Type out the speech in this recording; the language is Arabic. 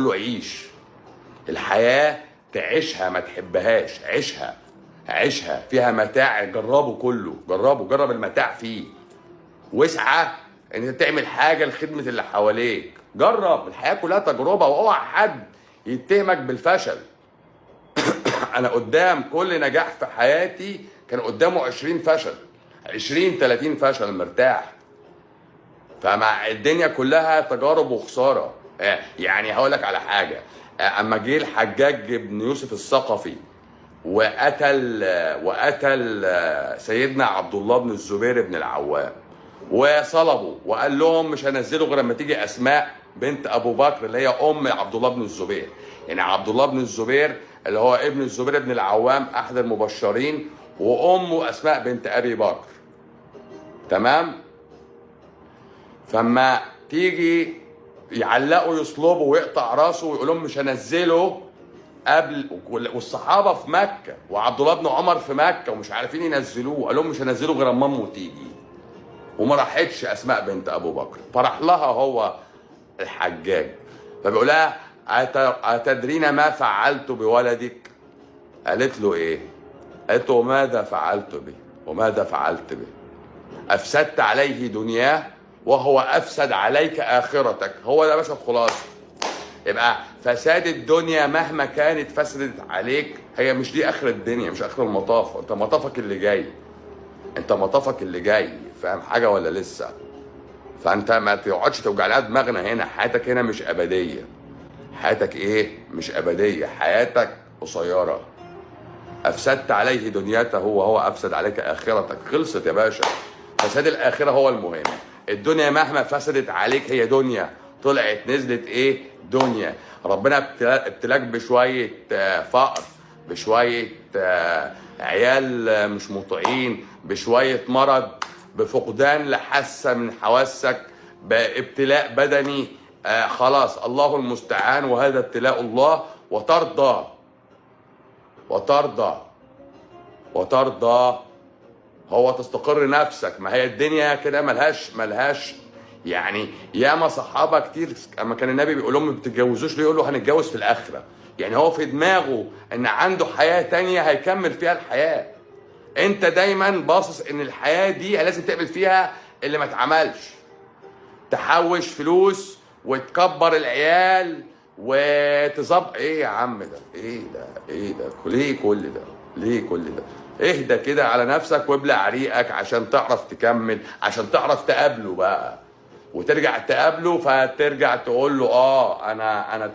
له عيش الحياه، تعيشها ما تحبهاش، عيشها. عيشها فيها متاع، جربه كله، جرب المتاع فيه، واسعى ان انت تعمل حاجه لخدمه اللي حواليك. جرب، الحياه كلها تجربه، واوعى حد يتهمك بالفشل. انا قدام كل نجاح في حياتي كان قدامه 20 فشل، 20 30 فشل مرتاح. فمع الدنيا كلها تجارب وخساره. يعني هقول لك على حاجه. اما جه الحجاج بن يوسف الثقفي وقتل سيدنا عبد الله بن الزبير بن العوام، وصلبوا وقال لهم مش هنزله غير لما تيجي اسماء بنت ابو بكر اللي هي ام عبد الله بن الزبير. يعني عبد الله بن الزبير اللي هو ابن الزبير بن العوام احد المبشرين، وامه اسماء بنت ابي بكر. تمام. فما تيجي يعلقوا يصلبوا ويقطع راسه ويقول لهم مش هنزله قبل، والصحابه في مكه وعبد الله بن عمر في مكه ومش عارفين ينزلوه، قال لهم مش هنزله غير اما امه تيجي. وما راحتش اسماء بنت ابو بكر، فراح لها هو الحجاج، فبيقول لها اتدرين ما فعلت بولدك؟ قالت له ايه؟ قالت له وماذا فعلت به؟ وماذا فعلت به؟ افسدت عليه دنياه وهو افسد عليك اخرتك. هو ده يا باشا الخلاصه. يبقى فساد الدنيا مهما كانت فسدت عليك، هي مش دي اخر الدنيا، مش اخر المطاف، انت مطافك اللي جاي. انت مطافك اللي جاي. فاهم حاجه ولا لسه؟ فانت ما تقعدش توجع لها دماغنا هنا. حياتك هنا مش ابديه. حياتك ايه؟ مش ابديه، حياتك قصيره. افسدت عليه دنياته وهو افسد عليك اخرتك. خلصت يا باشا. فساد الاخره هو المهم. الدنيا مهما فسدت عليك هي دنيا، طلعت نزلت ايه؟ دنيا. ربنا ابتلاك بشويه فقر، بشويه عيال مش مطيعين، بشويه مرض، بفقدان لحاسه من حواسك، بابتلاء بدني. خلاص الله المستعان، وهذا ابتلاء الله. وترضى هو تستقر نفسك. ما هي الدنيا كده ملهاش يعني. ياما صحابه كتير اما كان النبي بيقول لهم ما بتتجوزوش ليه، يقول له هنتجوز في الاخره. يعني هو في دماغه ان عنده حياه تانية هيكمل فيها الحياه. انت دايما باصص ان الحياه دي لازم تعمل فيها اللي ما اتعملش، تحوش فلوس وتكبر العيال وتظبط. ايه يا عم ده؟ ايه ده؟ ليه كل ده؟ اهدى كده على نفسك وابلع ريقك عشان تعرف تكمل، عشان تعرف تقابله بقى، وترجع تقابله فترجع تقول له انا